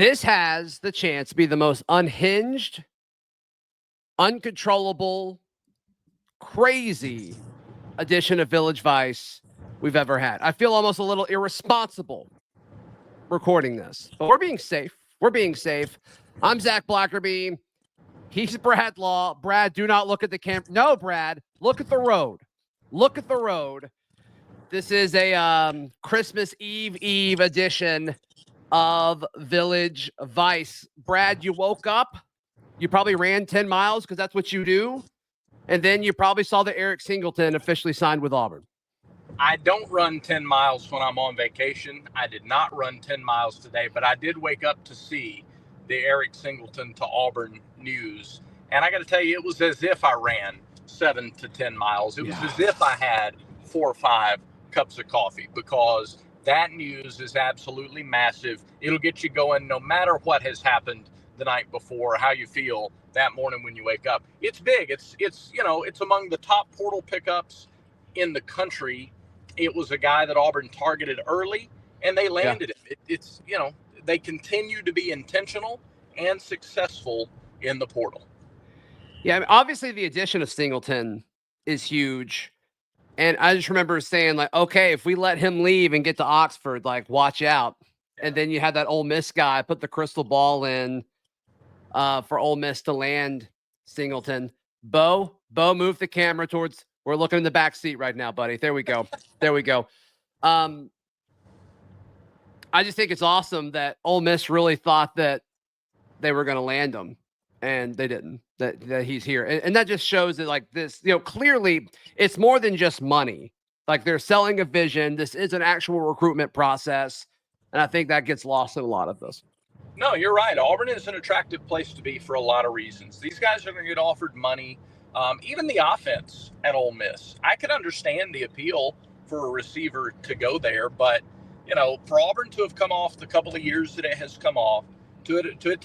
This has the chance to be the most unhinged, uncontrollable, crazy edition of Village Vice we've ever had. I feel almost a little irresponsible recording this, but we're being safe. We're being safe. I'm Zach Blackerby. He's Brad Law. Brad, do not look at the camera. No, Brad, look at the road. Look at the road. This is a Christmas Eve edition of Village Vice. Brad, you woke up. You probably ran 10 miles because that's what you do. And then you probably saw that Eric Singleton officially signed with Auburn. I don't run 10 miles when I'm on vacation. I did not run 10 miles today, but I did wake up to see the Eric Singleton to Auburn news. And I got to tell you, it was as if I ran 7 to 10 miles. It was as if I had 4 or 5 cups of coffee, because that news is absolutely massive. It'll get you going no matter what has happened the night before, how you feel that morning when you wake up. It's big. It's among the top portal pickups in the country. It was a guy that Auburn targeted early, and they landed him. They continue to be intentional and successful in the portal. Yeah, I mean, obviously the addition of Singleton is huge. And I just remember saying, like, okay, if we let him leave and get to Oxford, like, watch out. And then you had that Ole Miss guy put the crystal ball in for Ole Miss to land Singleton. Bo, move the camera towards. We're looking in the back seat right now, buddy. There we go. There we go. I just think it's awesome that Ole Miss really thought that they were going to land him, and they didn't. That he's here, and that just shows that, like, this, clearly it's more than just money. Like, they're selling a vision. This is an actual recruitment process, and I think that gets lost in a lot of this. No, you're right. Auburn is an attractive place to be for a lot of reasons. These guys are going to get offered money. Even the offense at Ole Miss, I could understand the appeal for a receiver to go there, but for Auburn to have come off the couple of years that it has come off, to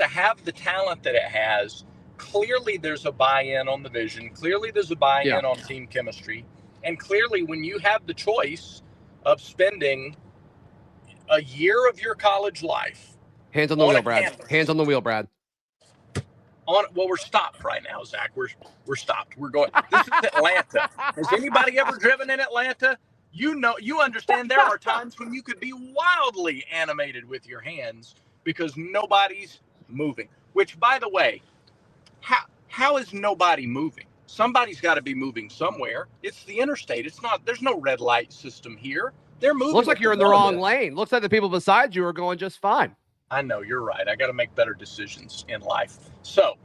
have the talent that it has, clearly there's a buy-in on the vision. Clearly there's a buy-in on team chemistry, and clearly when you have the choice of spending a year of your college life, hands on the wheel, Brad. Hands on the wheel, Brad. We're stopped right now, Zach. We're stopped. We're going. This is Atlanta. Has anybody ever driven in Atlanta? You understand there are times when you could be wildly animated with your hands because nobody's moving. Which, by the way, how is nobody moving? Somebody's got to be moving somewhere. It's the interstate. It's not. There's no red light system here. They're moving. Looks like you're in the wrong lane. Looks like the people beside you are going just fine. I know, you're right. I got to make better decisions in life. So,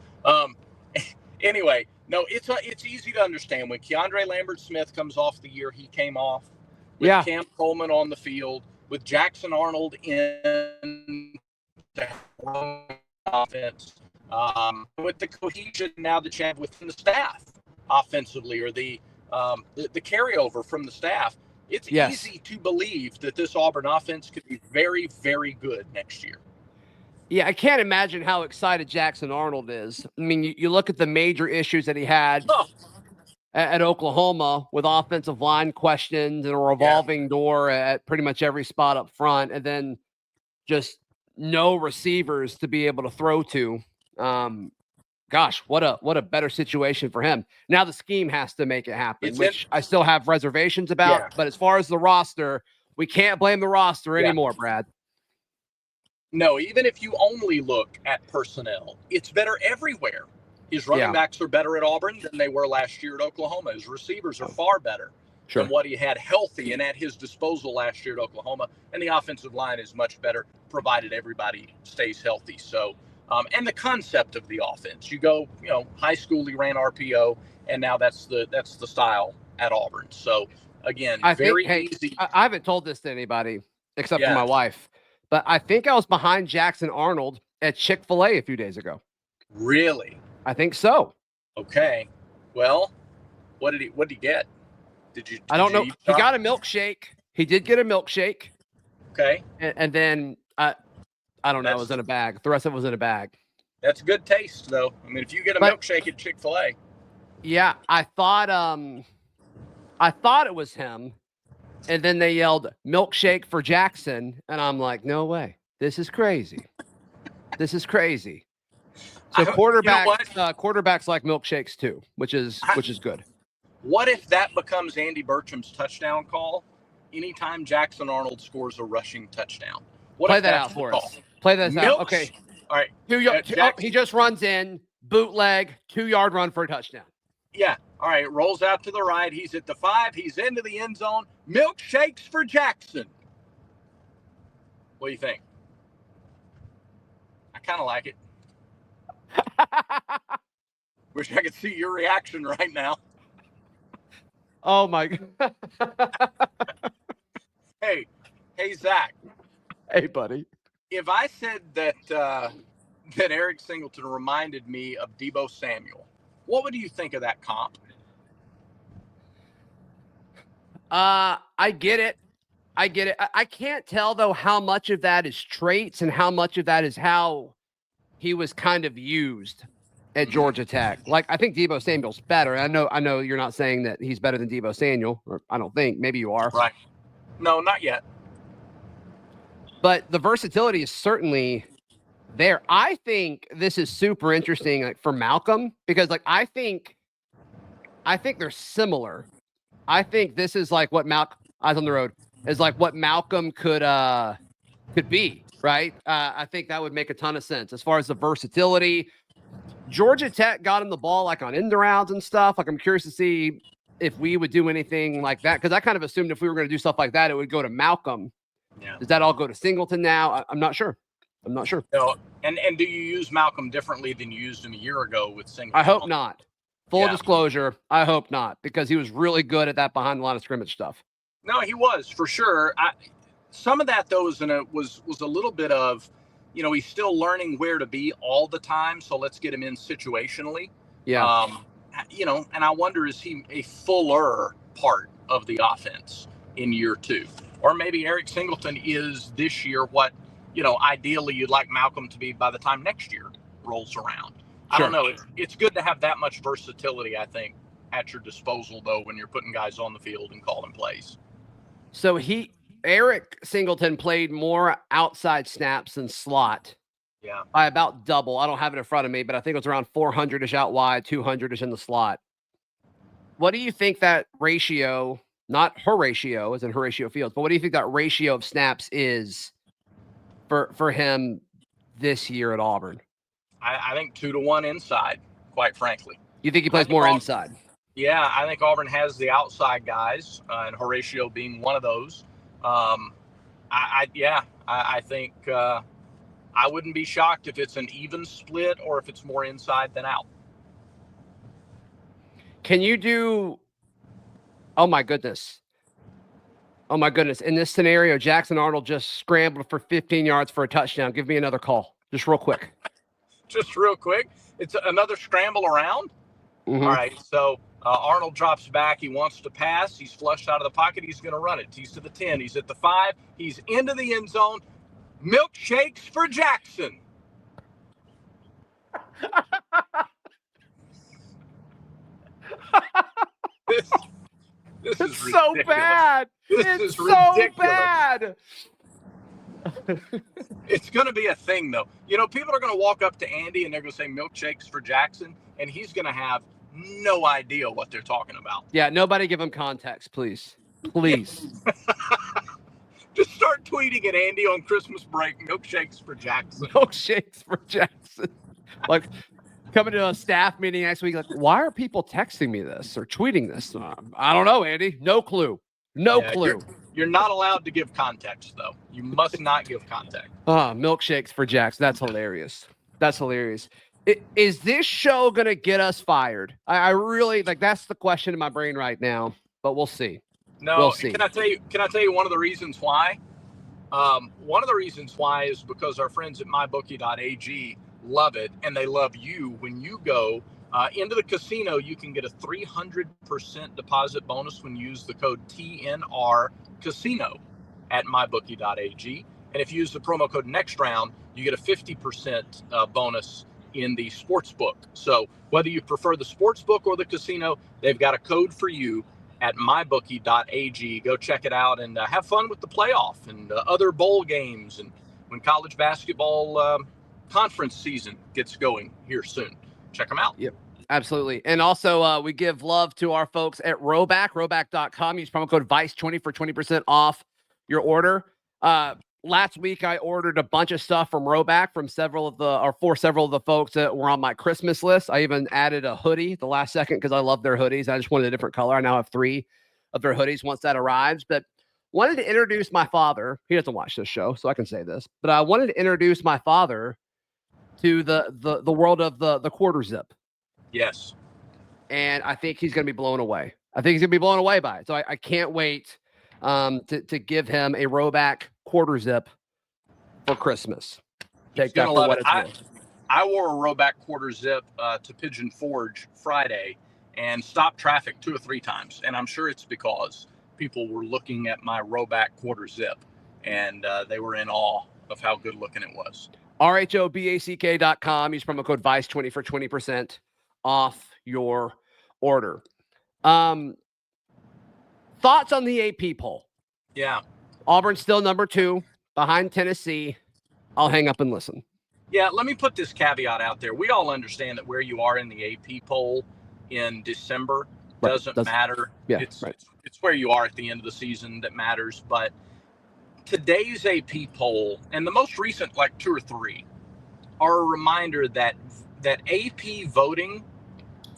anyway, no, it's easy to understand when Keandre Lambert-Smith comes off the year he came off, with Cam Coleman on the field, with Jackson Arnold in the offense, with the cohesion now that you have within the staff offensively, or the carryover from the staff. It's easy to believe that this Auburn offense could be very, very good next year. Yeah, I can't imagine how excited Jackson Arnold is. I mean, you look at the major issues that he had at Oklahoma with offensive line questions and a revolving door at pretty much every spot up front, and then just no receivers to be able to throw to. Gosh, what a better situation for him. Now the scheme has to make it happen, which I still have reservations about. But as far as the roster, we can't blame the roster anymore, Brad. No, even if you only look at personnel, it's better everywhere. His running backs are better at Auburn than they were last year at Oklahoma. His receivers are far better than what he had healthy and at his disposal last year at Oklahoma. And the offensive line is much better, provided everybody stays healthy. So, and the concept of the offense, you go, high school, he ran RPO, and now that's the style at Auburn. So, again, easy. I haven't told this to anybody except for my wife. But I think I was behind Jackson Arnold at Chick-fil-A a few days ago. Really? I think so. Okay. Well, what did he get? I don't know. He got a milkshake. He did get a milkshake. Okay. And then I don't know. It was in a bag. The rest of it was in a bag. That's good taste, though. I mean, if you get a milkshake at Chick-fil-A. Yeah, I thought it was him. And then they yelled milkshake for Jackson. And I'm like, no way. This is crazy. This is crazy. So quarterbacks like milkshakes too, which is good. What if that becomes Andy Bertram's touchdown call? Anytime Jackson Arnold scores a rushing touchdown. Play that out for us. Play this out. Okay. All right. He just runs in, bootleg, 2-yard run for a touchdown. Yeah. All right. Rolls out to the right. He's at the 5. He's into the end zone. Milkshakes for Jackson. What do you think? I kind of like it. Wish I could see your reaction right now. Oh my God. Hey, Zach. Hey, buddy. If I said that that Eric Singleton reminded me of Deebo Samuel, what would you think of that comp? I get it. I can't tell though how much of that is traits and how much of that is how he was kind of used at Georgia Tech. Like, I think Deebo Samuel's better. I know you're not saying that he's better than Deebo Samuel, or I don't think. Maybe you are. Right. No, not yet. But the versatility is certainly there. I think this is super interesting, like for Malcolm, because like I think they're similar. I think this is like what Eyes on the Road is like what Malcolm could be, right? I think that would make a ton of sense as far as the versatility. Georgia Tech got him the ball like on end rounds and stuff. Like, I'm curious to see if we would do anything like that, because I kind of assumed if we were going to do stuff like that, it would go to Malcolm. Yeah. Does that all go to Singleton now? I'm not sure. No. And do you use Malcolm differently than you used him a year ago with Singleton? I hope not. Full disclosure, I hope not, because he was really good at that behind the line of scrimmage stuff. No, he was for sure. Some of that though was a little bit of, he's still learning where to be all the time. So let's get him in situationally. Yeah. And I wonder, is he a fuller part of the offense in year 2? Or maybe Eric Singleton is this year what, ideally you'd like Malcolm to be by the time next year rolls around. Sure. I don't know. It's good to have that much versatility, I think, at your disposal, though, when you're putting guys on the field and calling plays. So Eric Singleton played more outside snaps than slot. Yeah. By about double. I don't have it in front of me, but I think it was around 400-ish out wide, 200-ish in the slot. What do you think that ratio, not Horatio, as in Horatio Fields, but what do you think that ratio of snaps is for him this year at Auburn? I think 2-to-1 inside, quite frankly. You think he plays more inside? Yeah, I think Auburn has the outside guys, and Horatio being one of those. I think I wouldn't be shocked if it's an even split or if it's more inside than out. Can you do? Oh my goodness! In this scenario, Jackson Arnold just scrambled for 15 yards for a touchdown. Give me another call, just real quick. Just real quick. It's another scramble around. Mm-hmm. All right. So Arnold drops back. He wants to pass. He's flushed out of the pocket. He's going to run it. He's to the 10. He's at the 5. He's into the end zone. Milkshakes for Jackson. This is so bad. It's so ridiculous. Bad. It's going to be a thing, though. People are going to walk up to Andy and they're going to say milkshakes for Jackson, and he's going to have no idea what they're talking about. Yeah, nobody give him context, please. Please. Just start tweeting at Andy on Christmas break, milkshakes for Jackson. Milkshakes for Jackson. Like, coming to a staff meeting next week, like, why are people texting me this or tweeting this? I don't know, Andy. No clue. No clue. You're not allowed to give context, though. You must not give context. Milkshakes for Jackson. That's hilarious. Is this show going to get us fired? I really, that's the question in my brain right now, but we'll see. No, we'll see. Can I tell you one of the reasons why? One of the reasons why is because our friends at mybookie.ag love it, and they love you. When you go into the casino, you can get a 300% deposit bonus when you use the code TNR Casino at mybookie.ag. And if you use the promo code next round, you get a 50% bonus in the sports book. So whether you prefer the sports book or the casino, they've got a code for you at mybookie.ag. Go check it out and have fun with the playoff and other bowl games. And when college basketball conference season gets going here soon. Check them out. Yep, absolutely. And also, we give love to our folks at roback.com. Use promo code VICE20 for 20% off your order. Last week, I ordered a bunch of stuff from Roback for several of the folks that were on my Christmas list. I even added a hoodie the last second because I love their hoodies. I just wanted a different color. I now have 3 of their hoodies once that arrives. But wanted to introduce my father. He doesn't watch this show, so I can say this. But I wanted to introduce my father to the world of the quarter zip. Yes. And I think he's going to be blown away. I think he's going to be blown away by it. So I can't wait to give him a Roback quarter zip for Christmas. Take that for what it's worth. I wore a Roback quarter zip to Pigeon Forge Friday and stopped traffic 2 or 3 times. And I'm sure it's because people were looking at my Roback quarter zip and they were in awe of how good looking it was. RHOBACK.com. Use promo code VICE20 for 20% off your order. Thoughts on the AP poll? Yeah. Auburn's still number 2 behind Tennessee. I'll hang up and listen. Yeah, let me put this caveat out there. We all understand that where you are in the AP poll in December doesn't matter. Yeah, it's where you are at the end of the season that matters. But today's AP poll and the most recent, like 2 or 3, are a reminder that AP voting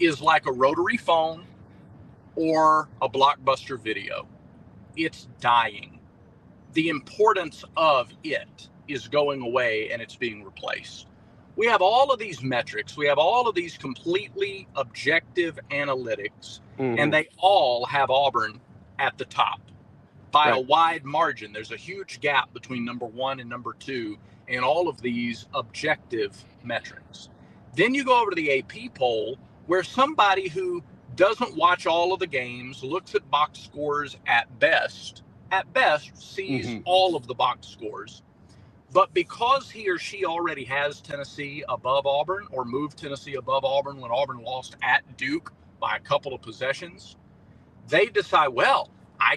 is like a rotary phone or a Blockbuster video. It's dying. The importance of it is going away and it's being replaced. We have all of these metrics. We have all of these completely objective analytics, and they all have Auburn at the top by a wide margin. There's a huge gap between number 1 and number 2 in all of these objective metrics. Then you go over to the AP poll where somebody who doesn't watch all of the games, looks at box scores at best sees all of the box scores. But because he or she already has Tennessee above Auburn or moved Tennessee above Auburn when Auburn lost at Duke by a couple of possessions, they decide, well, I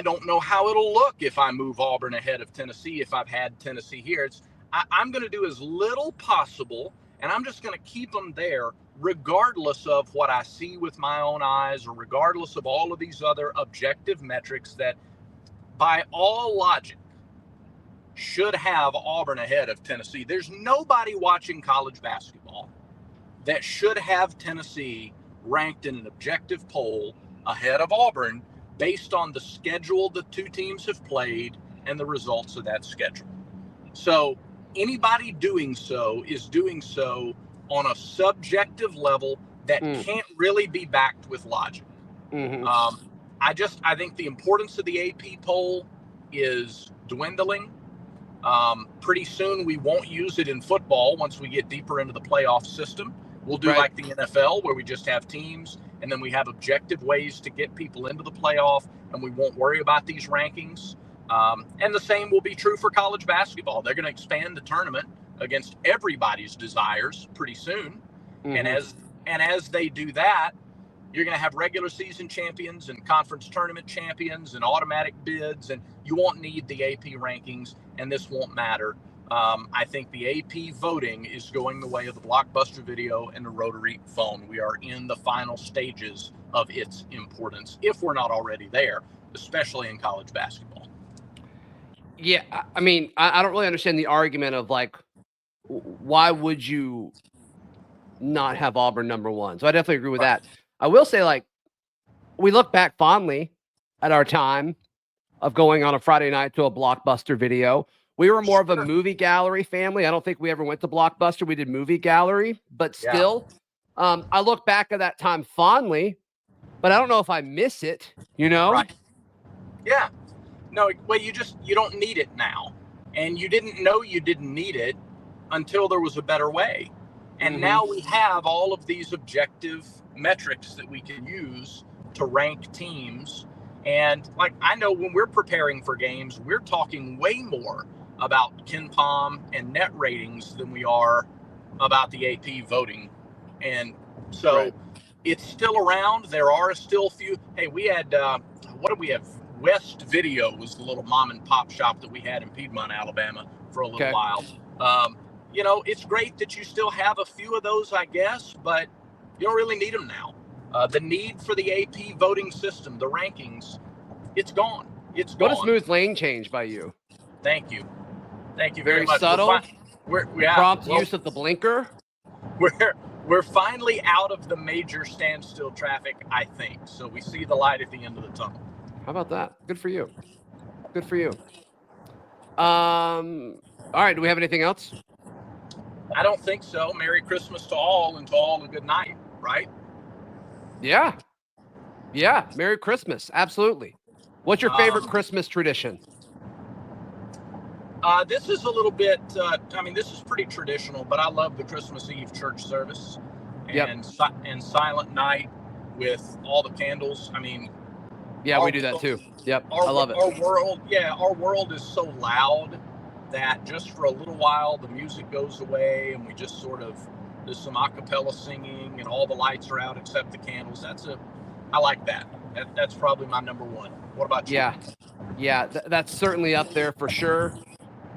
don't know how it'll look if I move Auburn ahead of Tennessee if I've had Tennessee here. I'm going to do as little possible, and I'm just going to keep them there regardless of what I see with my own eyes or regardless of all of these other objective metrics that, by all logic, should have Auburn ahead of Tennessee. There's nobody watching college basketball that should have Tennessee ranked in an objective poll ahead of Auburn based on the schedule the 2 teams have played and the results of that schedule. So anybody doing so is doing so on a subjective level that can't really be backed with logic. I think the importance of the AP poll is dwindling. Pretty soon we won't use it in football once we get deeper into the playoff system. We'll do like the NFL where we just have teams and then we have objective ways to get people into the playoff and we won't worry about these rankings. And the same will be true for college basketball. They're going to expand the tournament against everybody's desires pretty soon. And as they do that, you're going to have regular season champions and conference tournament champions and automatic bids, and you won't need the AP rankings, and this won't matter. I think the AP voting is going the way of the Blockbuster video and the rotary phone. We are in the final stages of its importance, if we're not already there, especially in college basketball. Yeah, I mean, I don't really understand the argument of, like, why would you not have Auburn number 1? So I definitely agree with that. I will say, like, we look back fondly at our time of going on a Friday night to a Blockbuster video. We were more of a movie gallery family. I don't think we ever went to Blockbuster. We did movie gallery, but still, I look back at that time fondly, but I don't know if I miss it, you know? Right. Yeah. No, well, you don't need it now. And you didn't know you didn't need it until there was a better way. And now we have all of these objective metrics that we can use to rank teams. And, like, I know when we're preparing for games, we're talking way more about KenPom and net ratings than we are about the AP voting. And so it's still around. There are still few. Hey, we had, what did we have? West Video was the little mom and pop shop that we had in Piedmont, Alabama for a little while. You know, it's great that you still have a few of those, I guess, but you don't really need them now. The need for the AP voting system, the rankings, it's gone. It's gone. What a smooth lane change by you. Thank you. Thank you Very very much. subtle. Prompt Well, use of the blinker. we're finally out of the major standstill traffic, I think. So we see the light at the end of the tunnel. How about that? Good for you. Good for you. All right. Do we have anything else? I don't think so. Merry Christmas to all, and to all a good night, right? Yeah. Yeah. Merry Christmas. Absolutely. What's your favorite Christmas tradition? This is a little bit, this is pretty traditional, but I love the Christmas Eve church service and Silent Night with all the candles. I mean, yeah, we do that too. Yep. I love it. Our world is so loud that just for a little while, the music goes away and we just there's some a cappella singing and all the lights are out except the candles. I like that. That's probably my number one. What about you? Yeah, that's certainly up there for sure.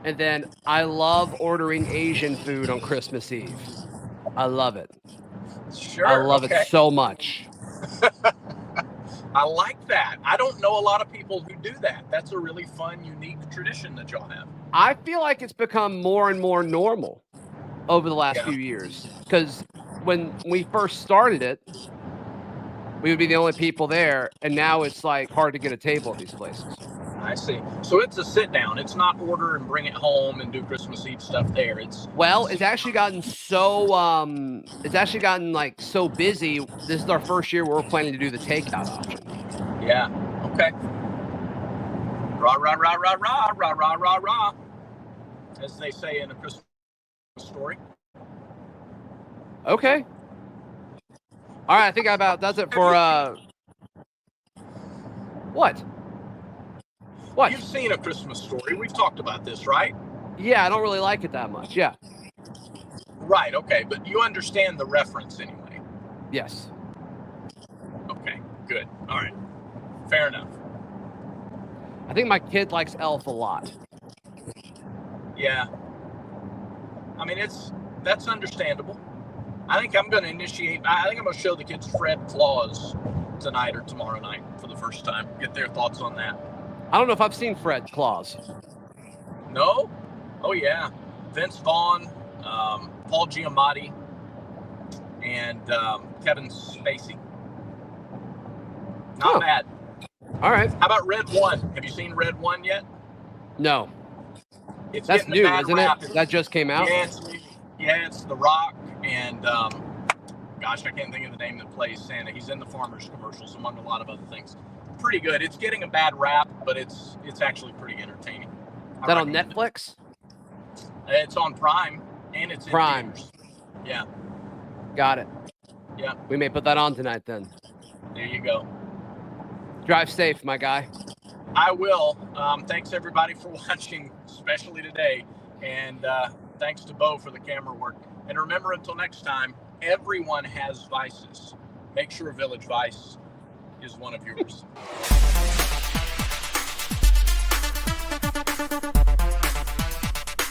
And then I love ordering Asian food on Christmas Eve. I love it. Sure. I love it so much. I like that. I don't know a lot of people who do that. That's a really fun, unique tradition that y'all have. I feel like it's become more and more normal over the last few years. Because when we first started it, we would be the only people there. And now it's like hard to get a table at these places. I see. So it's a sit down. It's not order and bring it home and do Christmas Eve stuff there. It's actually gotten like so busy. This is our first year where we're planning to do the takeout option. Yeah. Okay. Rah, rah, rah, rah, rah, rah, rah, rah, rah, as they say in a Christmas story. Okay. All right. I think about does it for what? What? You've seen A Christmas Story. We've talked about this, right? Yeah, I don't really like it that much. Yeah. Right. Okay. But you understand the reference anyway. Yes. Okay. Good. All right. Fair enough. I think my kid likes Elf a lot. Yeah. I mean, that's understandable. I think I'm going to show the kids Fred Claus tonight or tomorrow night for the first time. Get their thoughts on that. I don't know if I've seen Fred Claus. No? Oh, yeah. Vince Vaughn, Paul Giamatti, and Kevin Spacey. Not bad. All right. How about Red One? Have you seen Red One yet? No. That's new, isn't it? That just came out? Yeah, it's The Rock and, gosh, I can't think of the name that plays Santa. He's in the Farmers commercials, among a lot of other things. Pretty good. It's getting a bad rap, but it's actually pretty entertaining. Is that on Netflix? It's on Prime, and it's Prime. in theaters. Yeah. Got it. Yeah. We may put that on tonight then. There you go. Drive safe, my guy. I will. Thanks everybody for watching, especially today, and thanks to Bo for the camera work. And remember, until next time, everyone has vices. Make sure Village Vice is one of yours.